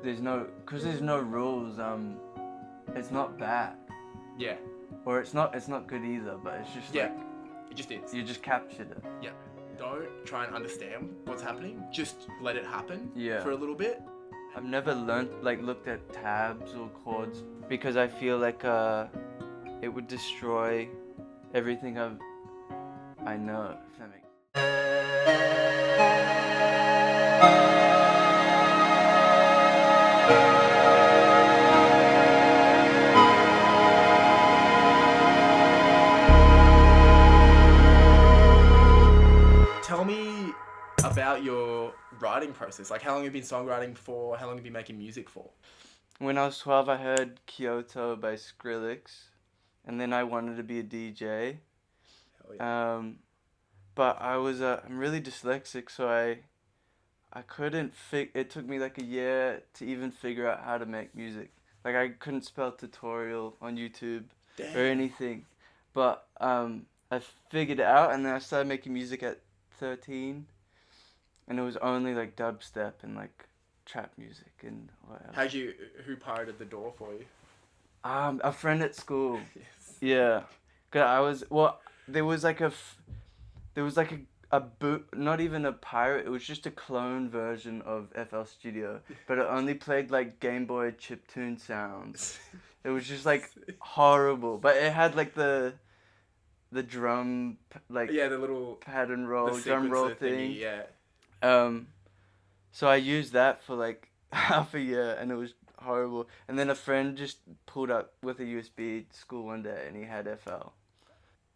there's no rules. It's not bad, Yeah. or it's not good either. But it's just Yeah. like It just is. you just captured it. Yeah. Don't try and understand what's happening. Just let it happen. Yeah. For a little bit. I've never looked at tabs or chords because I feel like it would destroy everything I know. If that makes Tell me about your writing process. Like, how long have you been songwriting for? How long have you been making music for? When I was 12, I heard Kyoto by Skrillex, and then I wanted to be a DJ. Hell yeah. But I'm really dyslexic, so I couldn't it took me like a year to even figure out how to make music. Like I couldn't spell tutorial on YouTube Damn. or anything. But I figured it out, and then I started making music at 13, and it was only like dubstep and like trap music and whatever. Who pirated the door for you? A friend at school. Yes. Yeah. 'Cause there was like a boot, not even a pirate, it was just a clone version of FL Studio, but it only played like Game Boy chiptune sounds. It was just like horrible, but it had like the drum, like Yeah, the little pattern roll, the drum roll sequencer thing. thingy, yeah. So I used that for like half a year, and it was horrible. And then a friend just pulled up with a USB to school one day, and he had FL.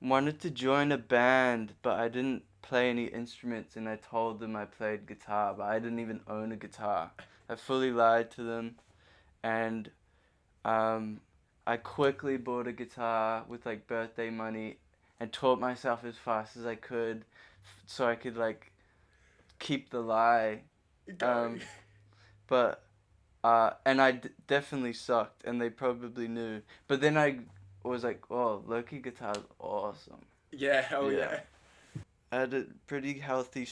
Wanted to join a band, but I didn't play any instruments, and I told them I played guitar, but I didn't even own a guitar. I fully lied to them, and I quickly bought a guitar with like birthday money and taught myself as fast as I could so I could like keep the lie. But and I definitely sucked, and they probably knew. But then I was like, oh, Loki guitar's awesome. Yeah, hell Yeah. yeah. I had a pretty healthy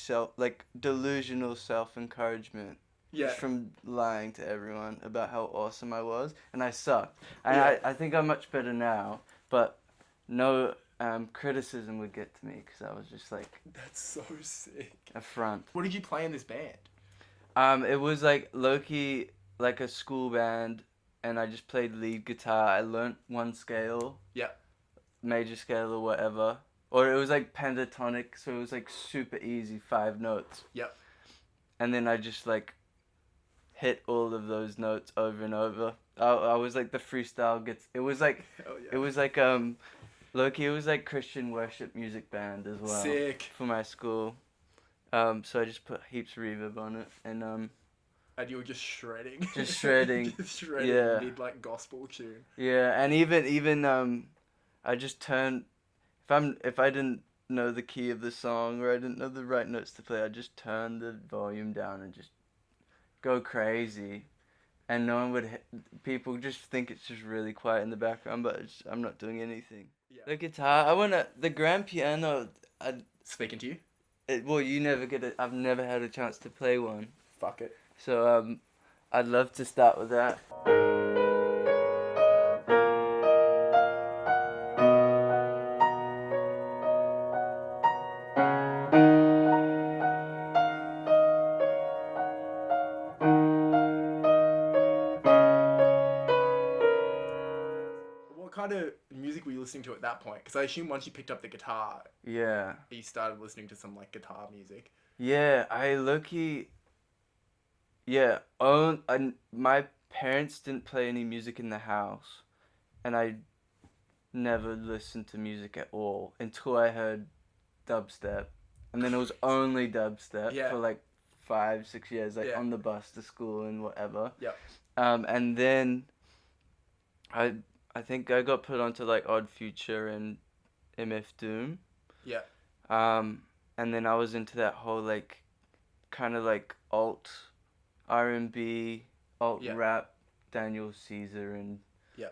delusional self-encouragement. Yeah. Just from lying to everyone about how awesome I was, and I sucked. And Yeah. I think I'm much better now, but no criticism would get to me because I was just like That's so sick. a front. What did you play in this band? It was like low-key, like a school band, and I just played lead guitar. I learnt one scale. Yeah. Major scale or whatever. Or it was like pentatonic, so it was like super easy, 5 notes. Yep. And then I just like hit all of those notes over and over. I was like the freestyle gets. It was like Hell yeah. it was like low-key, it was like Christian worship music band as well. Sick. For my school. So I just put heaps of reverb on it, and And you were just shredding. Just shredding. Just shredding Yeah. mid like gospel tune. yeah, and even I just turned if I didn't know the key of the song or I didn't know the right notes to play, I'd just turn the volume down and just go crazy, and no one would people just think it's just really quiet in the background, but I'm not doing anything. Yeah. The guitar, the grand piano. Speaking to you? You never I've never had a chance to play one, Fuck it. so I'd love to start with that. What kind of music were you listening to at that point? Because I assume once you picked up the guitar, Yeah. you started listening to some like guitar music. Yeah, my parents didn't play any music in the house, and I never listened to music at all until I heard dubstep, and then it was only dubstep Yeah. for like 5-6 years, like Yeah. on the bus to school and whatever. Yep. And then I think I got put onto like Odd Future and MF Doom. Yeah. And then I was into that whole like kind of like alt R&B, alt Yeah. rap, Daniel Caesar and Yeah.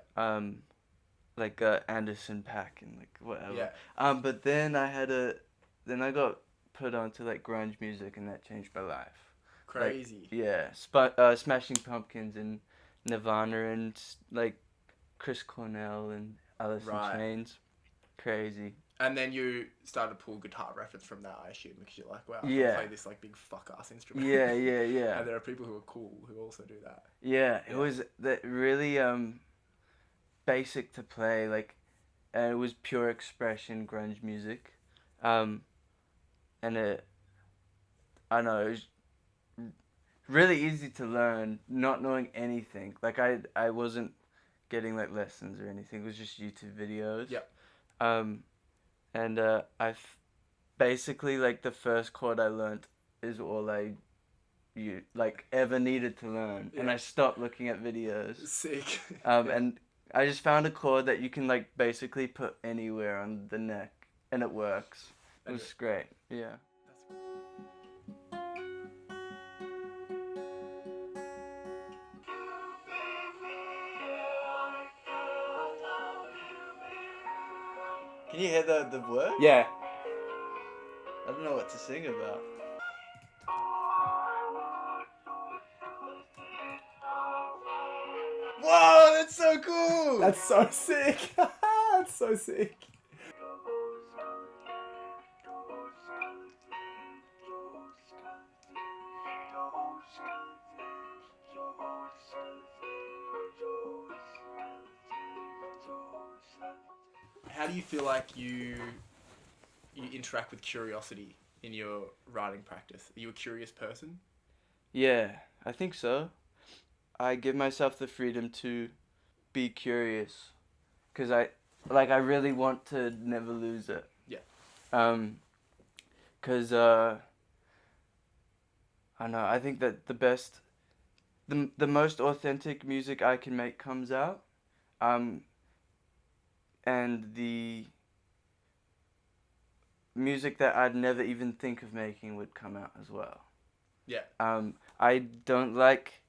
like Anderson .Paak and like whatever. Yeah. But then I got put onto like grunge music, and that changed my life. Crazy. Yeah, Smashing Pumpkins and Nirvana and like Chris Cornell and Alice in Chains. Crazy. And then you started to pull guitar reference from that, I assume, because you're like, wow, I can Yeah. play this like big fuck ass instrument. Yeah, yeah, yeah. And there are people who are cool who also do that. Yeah, it was that really basic to play, like, and it was pure expression grunge music, and it, I don't know, it was really easy to learn, not knowing anything. Like I wasn't getting like lessons or anything. It was just YouTube videos. Yep. And basically like the first chord I learnt is all you like ever needed to learn, and I stopped looking at videos. Sick. And I just found a chord that you can like basically put anywhere on the neck, and it works. It was great. Yeah. Can you hear the word? Yeah. I don't know what to sing about. Whoa, that's so cool! That's so sick. That's so sick. How do you feel like you interact with curiosity in your writing practice? Are you a curious person? Yeah, I think so. I give myself the freedom to be curious, because I really want to never lose it. Yeah. Because I know, I think that the most authentic music I can make comes out, and the music that I'd never even think of making would come out as well. Yeah. I don't like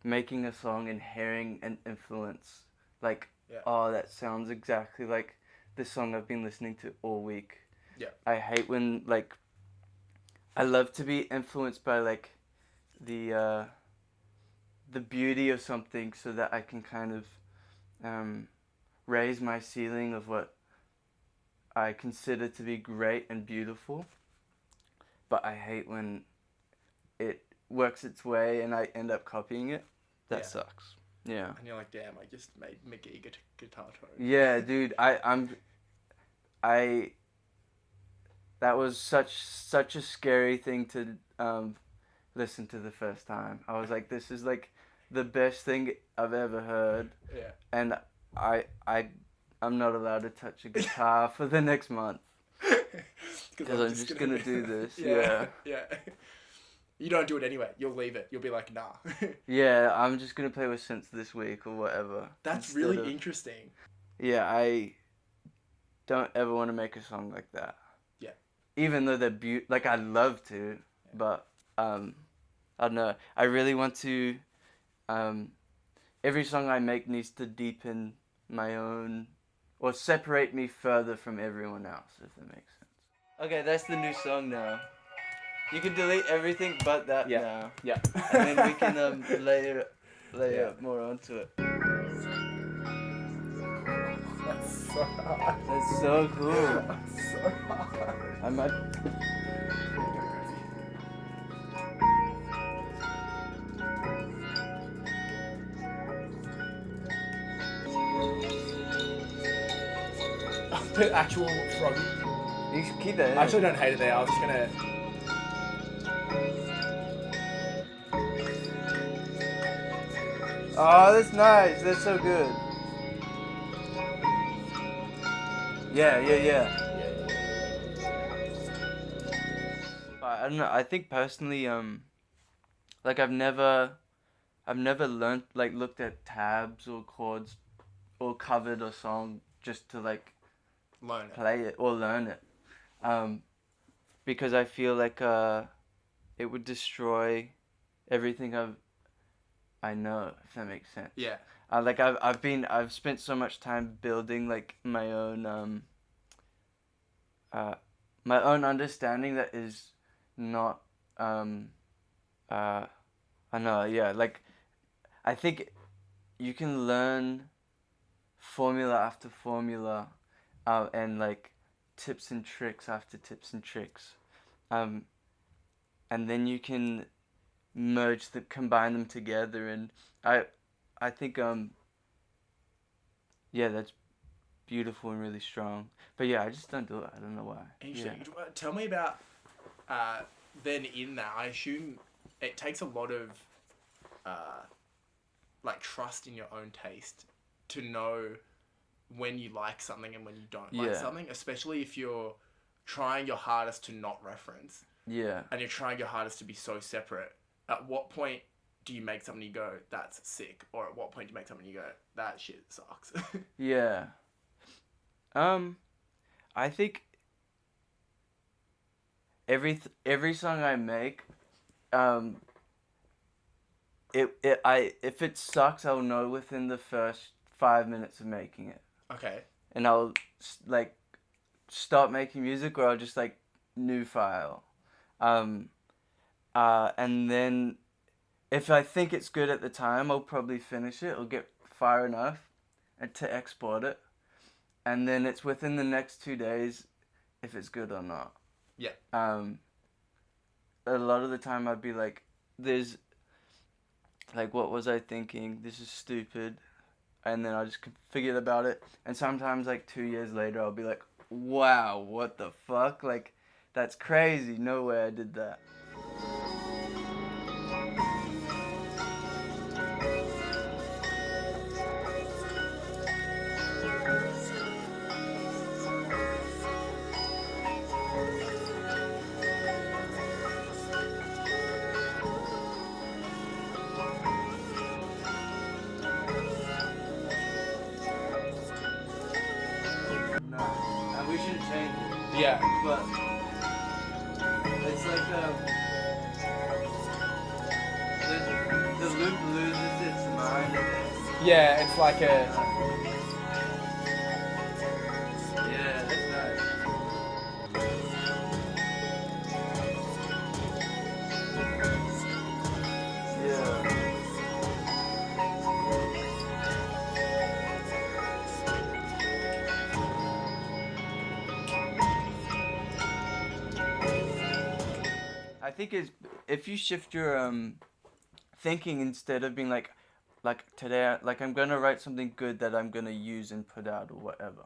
making a song and hearing an influence like, oh, that sounds exactly like the song I've been listening to all week. Yeah. I hate when like, I love to be influenced by like the beauty of something, so that I can kind of raise my ceiling of what I consider to be great and beautiful. But I hate when it works its way and I end up copying it. That sucks. Yeah. And you're like, damn, I just made McGee guitar tone. Yeah, dude, that was such a scary thing to listen to the first time. I was like, this is like the best thing I've ever heard. Yeah. And I'm not allowed to touch a guitar for the next month. Because I'm just gonna do this. Yeah. Yeah. You don't do it anyway. You'll leave it. You'll be like, nah. Yeah, I'm just gonna play with synths this week or whatever. That's really interesting. Yeah, I don't ever want to make a song like that. Yeah. Even though they're like, I'd love to, but I don't know. I really want to. Every song I make needs to deepen my own, or separate me further from everyone else, if that makes sense. Okay, that's the new song now. You can delete everything but that now. Yeah. And then we can layer more onto it. That's so hard. That's so cool. That's so hard. I might. The actual froggy. You should keep that in. I actually don't hate it there. I was just gonna. Oh, that's nice. That's so good. Yeah. I don't know. I think personally, like I've never learned, like, looked at tabs or chords or covered a song just to like play it or learn it, because I feel like it would destroy everything I know, if that makes sense. Yeah. Like I've spent so much time building like my own understanding that is not I know, yeah, like I think you can learn formula after formula, and like tips and tricks after tips and tricks, um, and then you can combine them together, and I, I think yeah, that's beautiful and really strong. But yeah, I just don't do it. I don't know why. Interesting. Yeah. Tell me about then in that. I assume it takes a lot of uh, like trust in your own taste to know when you like something and when you don't like Yeah. something, especially if you're trying your hardest to not reference Yeah. and you're trying your hardest to be so separate. At what point do you make something you go, that's sick? Or at what point do you make something you go, that shit sucks? Yeah. I think every song I make, um, if it sucks, I'll know within the first 5 minutes of making it, Okay. and I'll like stop making music, or I'll just like new file, um, and then if I think it's good at the time, I'll probably finish it or get far enough, and to export it, and then it's within the next 2 days if it's good or not. Yeah. A lot of the time I'd be like, there's like, what was I thinking? This is stupid. And then I just forget about it. And sometimes like 2 years later, I'll be like, wow, what the fuck? Like, that's crazy. No way I did that. No, and we should change it. Yeah. But it's like the loop loses its mind. Yeah, it's like a. Yeah, that's nice. Yeah. I think it's if you shift your thinking instead of being like today, like I'm gonna write something good that I'm gonna use and put out or whatever,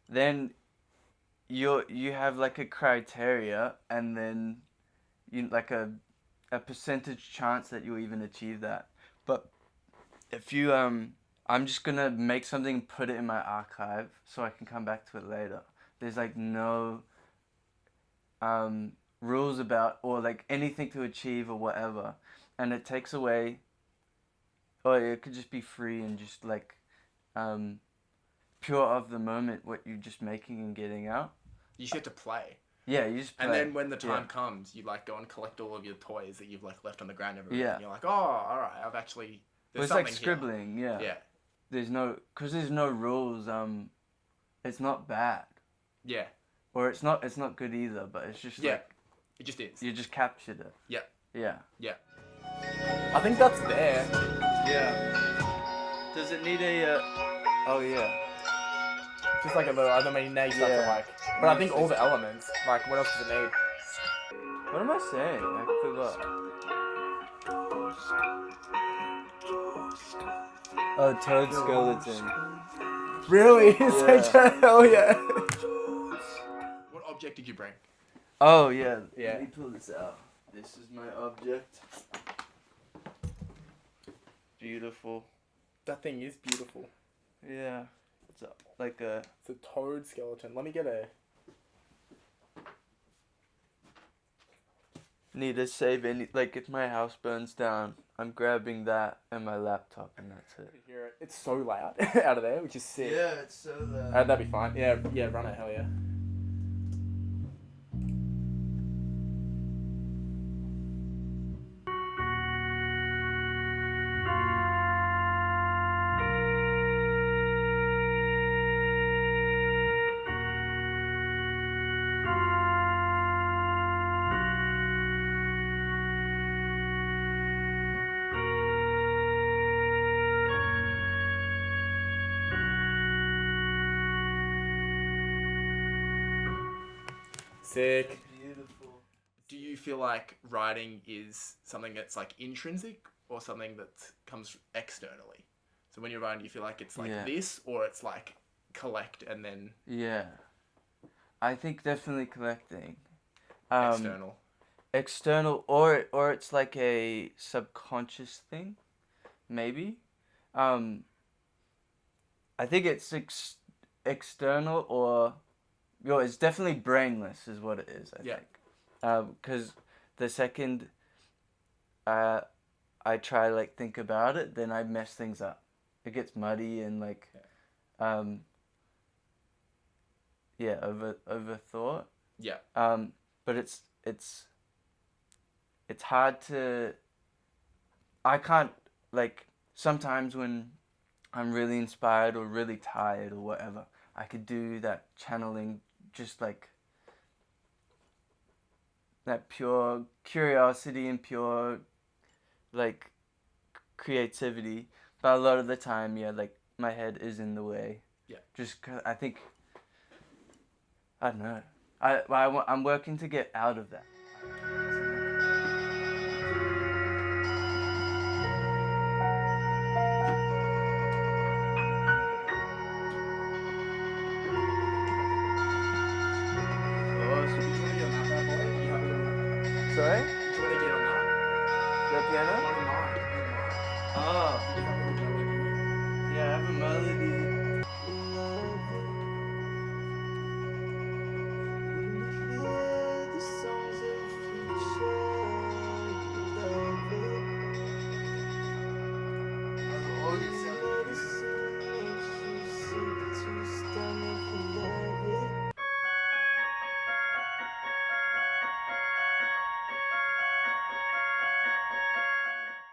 then you have like a criteria, and then you like a percentage chance that you'll even achieve that. But if you I'm just gonna make something, put it in my archive so I can come back to it later. There's like no rules about or like anything to achieve or whatever, and it takes away, or it could just be free and just like pure of the moment what you're just making and getting out. You just get to play. Yeah, you just play. And then when the time Yeah. comes, you like go and collect all of your toys that you've like left on the ground everywhere. Yeah. And you're like, oh, all right, I've actually. But There's it's like something scribbling. here. Yeah. Yeah. There's no rules. It's not bad, Yeah. or it's not good either. But it's just Yeah. like It just is. you just captured it. Yeah. Yeah. Yeah. I think that's there. Yeah. Does it need a? Oh yeah. Just like a little, I don't mean name stuff Yeah. to like. But I think all the elements, like what else does it need? What am I saying? I forgot. Oh, toad skeleton. Really? Yeah. Hell yeah. What object did you bring? Oh yeah. Yeah. Let me pull this out. This is my object. Beautiful. That thing is beautiful. Yeah. It's like a. It's a toad skeleton. Let me get a. Need to save any, like if my house burns down, I'm grabbing that and my laptop and that's it. Hear it. It's so loud out of there, which is sick. Yeah, it's so loud. That'd be fine. Yeah, run it. Hell yeah. Sick. Beautiful. Do you feel like writing is something that's like intrinsic or something that comes externally? So when you're writing, do you feel like it's like this, or it's like collect and then Yeah, I think definitely collecting. External, or it's like a subconscious thing, maybe. I think it's external, or it's definitely brainless is what it is. I think. Because the second I try like think about it, then I mess things up. It gets muddy and like over thought. Yeah. But it's hard to. I can't, like, sometimes when I'm really inspired or really tired or whatever, I could do that channeling, just like that pure curiosity and pure like creativity. But a lot of the time, like my head is in the way. Yeah. Just 'cause I think, I don't know. I'm working to get out of that. Sorry? The piano? Oh. Yeah, I have a melody.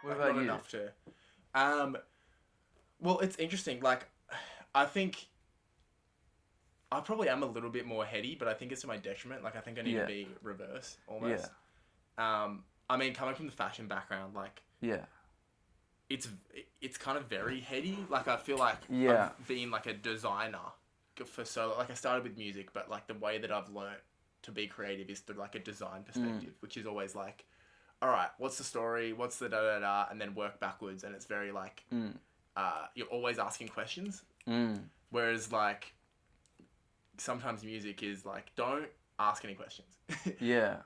What about you? Enough to. Well, it's interesting. Like, I think I probably am a little bit more heady, but I think it's to my detriment. Like, I think I need to be reverse almost. Yeah. I mean, coming from the fashion background, like, it's kind of very heady. Like, I feel like I've been like a designer for like I started with music, but like the way that I've learnt to be creative is through like a design perspective, which is always like, all right, what's the story? What's the da-da-da? And then work backwards. And it's very like, you're always asking questions. Whereas like, sometimes music is like, don't ask any questions.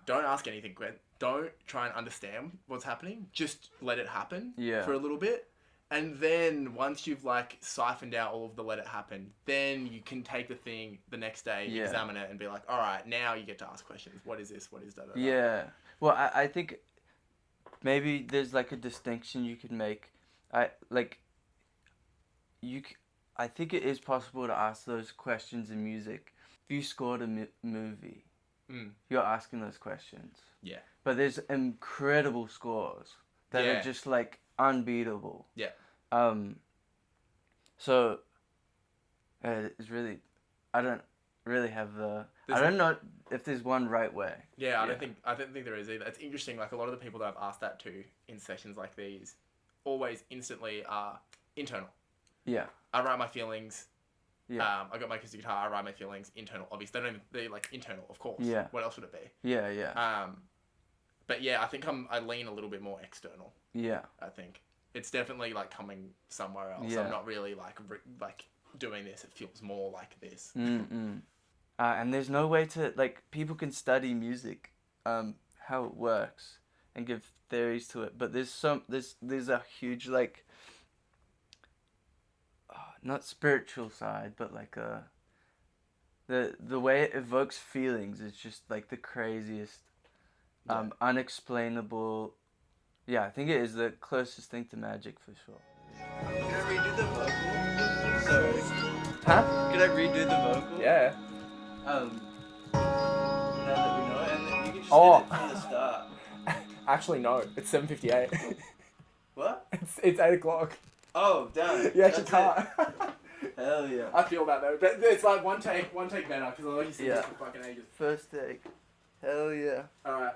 Don't ask anything. Don't try and understand what's happening. Just let it happen for a little bit. And then once you've like siphoned out all of the let it happen, then you can take the thing the next day, examine it and be like, all right, now you get to ask questions. What is this? What is da-da-da? Yeah. Well, I think maybe there's like a distinction you could make. I think it is possible to ask those questions in music. If you scored a movie, you're asking those questions. Yeah. But there's incredible scores that are just like unbeatable. Yeah. So it's really, I don't really have I don't know if there's one right way. Yeah, I don't think there is either. It's interesting, like a lot of the people that I've asked that to in sessions like these always instantly are internal. Yeah. I write my feelings. Yeah. I got my acoustic guitar, I write my feelings, internal. Obviously, they're like internal, of course. Yeah. What else would it be? Yeah, yeah. But yeah, I think I lean a little bit more external. Yeah. I think. It's definitely like coming somewhere else. Yeah. I'm not really like doing this. It feels more like this. And there's no way to, like, people can study music, how it works and give theories to it. But there's a huge, like, not spiritual side, but like the way it evokes feelings is just like the craziest, unexplainable. Yeah, I think it is the closest thing to magic for sure. Can I redo the vocal? Sorry. Huh? Can I redo the vocal? Yeah. Now that we know it, and then you can just hit it from the start. Actually, no. It's 7:58. What? It's 8 o'clock. Oh, damn. You actually can't. Hell yeah. I feel that though. But it's like one take better, because I know you see this for fucking ages. First take. Hell yeah. Alright.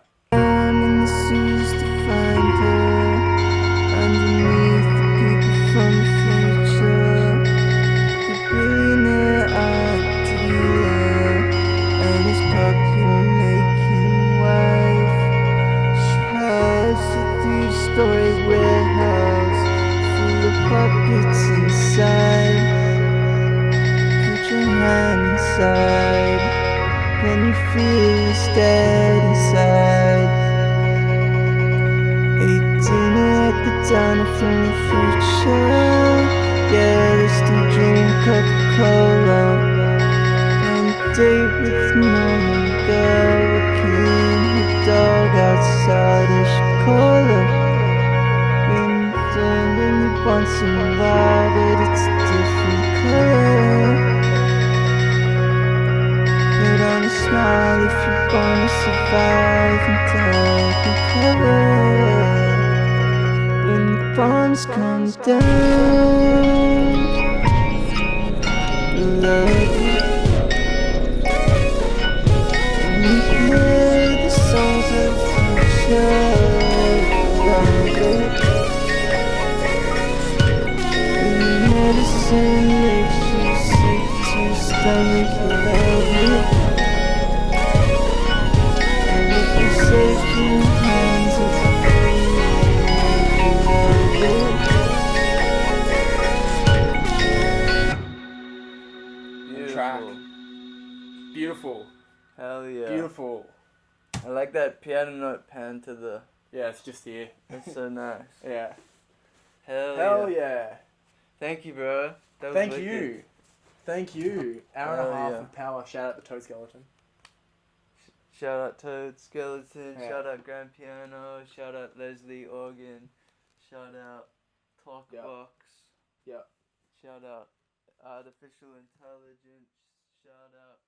Billionaire art dealer and his popular puppets inside. Put your hand inside. Can you feel it's dead inside? 18 at the diner from the future. Yeah, they still drink Coca-Cola. And date with normal girl, walking her dog outside of Chicago. Been doing it once in a while, but it's a different color. Put on a smile if you wanna survive and dark and cover. When the bombs come down, love. When you hear the songs of the future, love it. When the medicine makes you sick to your stomach, love it. And if you're safe in the hands of the Track. Beautiful. Hell yeah. Beautiful. I like that piano note pan to the. Yeah, it's just here. That's so nice. Yeah. Hell yeah. yeah. Thank you, bro. That was Thank wicked. you. Thank you. Hour and a Hell half yeah. of power. Shout out the Toad Skeleton. Shout out Toad Skeleton. Yeah. Shout out Grand Piano. Shout out Leslie Organ. Shout out Talkbox. Yep. Shout out Artificial Intelligence. Shout out